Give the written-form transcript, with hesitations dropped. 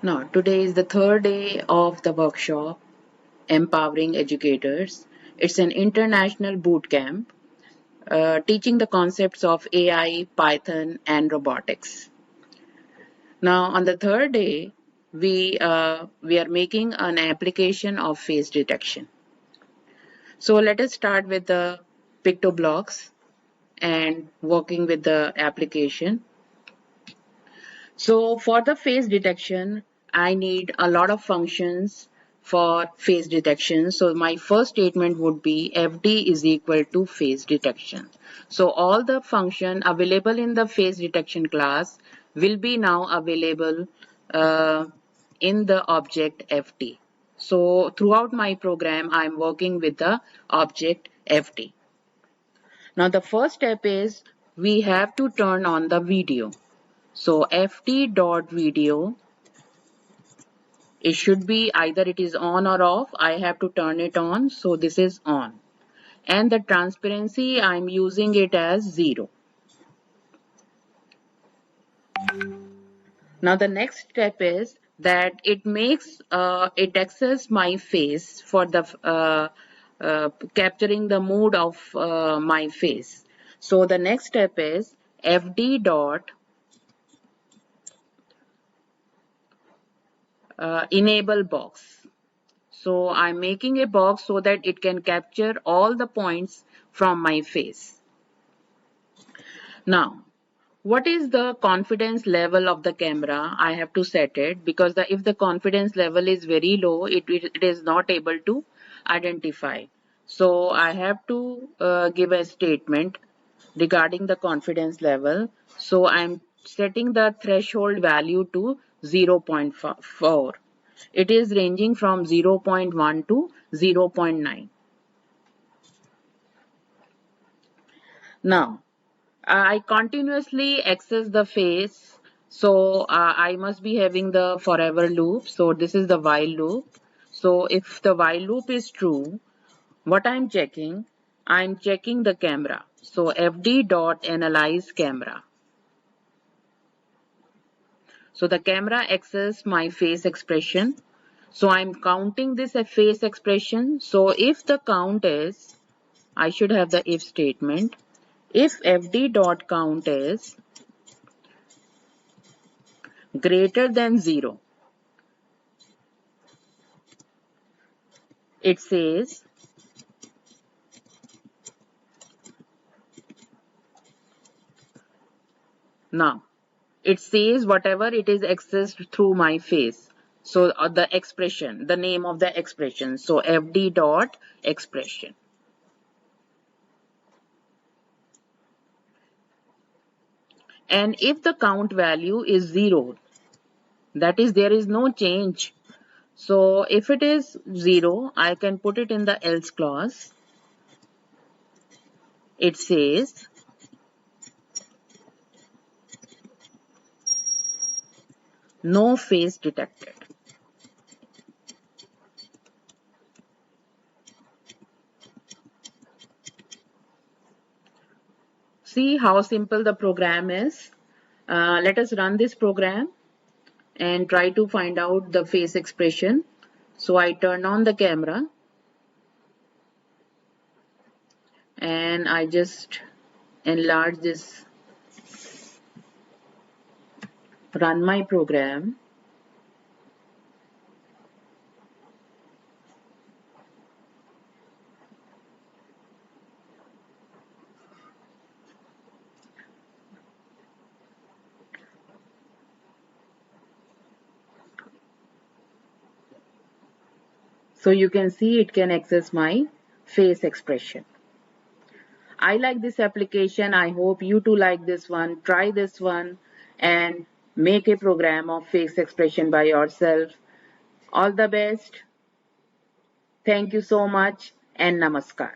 Now, today is the third day of the workshop, Empowering Educators. It's an international boot camp teaching the concepts of AI, Python, and robotics. Now, on the third day, we are making an application of face detection. So let us start with the Pictoblox and working with the application. So for the face detection, I need a lot of functions for face detection. So my first statement would be FD is equal to face detection. So all the function available in the face detection class will be now available uh, in the object FD. So throughout my program, I'm working with the object FD. Now the first step is we have to turn on the video. So fd.video, it should be either it is on or off. I have to turn it on. So this is on. And the transparency, I'm using it as 0. Now the next step is that it access my face for the capturing the mood of my face. So the next step is fd dot enable box. So I'm making a box so that it can capture all the points from my face. Now, what is the confidence level of the camera? I have to set it because if the confidence level is very low, it is not able to identify. So I have to give a statement regarding the confidence level. So I'm setting the threshold value to 0.4. It is ranging from 0.1 to 0.9. Now, I continuously access the face. So I must be having the forever loop. So this is the while loop. So if the while loop is true, what I'm checking the camera. So fd dot analyze camera. So the camera access my face expression. So I'm counting this face expression. So if the count is, I should have the if statement. If fd dot count is greater than 0, it says now it says whatever it is accessed through my face. So the expression, the name of the expression. So fd dot expression. And if the count value is 0, that is there is no change. So if it is 0, I can put it in the else clause. It says no face detected. See how simple the program is. Let us run this program and try to find out the face expression. So I turn on the camera and I just enlarge this, run my program. So you can see it can access my face expression. I like this application. I hope you too like this one. Try this one and make a program of face expression by yourself. All the best. Thank you so much and namaskar.